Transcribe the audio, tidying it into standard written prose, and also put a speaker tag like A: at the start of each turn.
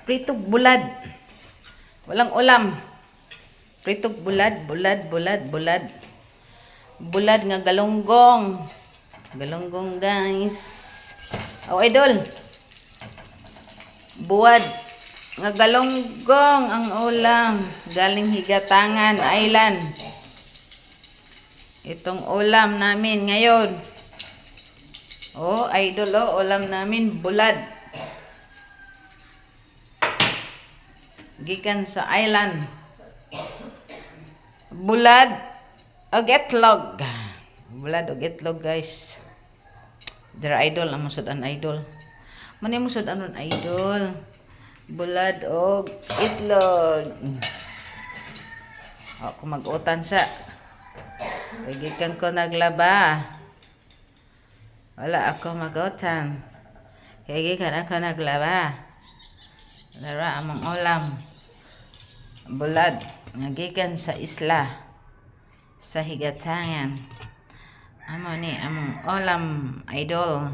A: Pritog bulad. Walang ulam. Pritog bulad, bulad, bulad, bulad. Bulad nga galunggong. Galunggong, guys. Oh, idol. Buwad nga galunggong ang ulam. Galing Higatangan Island. Itong ulam namin ngayon. Oh, idol, oh, ulam namin bulad. Gikan sa island. Bulad o itlog. Bulad o itlog, guys. Dira idol, ang musudan idol. Mani musudan nun idol. Bulad o itlog. O, kung mag-utan sa. Gikan ko naglaba. Wala ako mag-utan. Gikan ako naglaba. Dara among ulam. Bulad nga gikan sa isla sa Higatangan. Amo ni among ulam idol.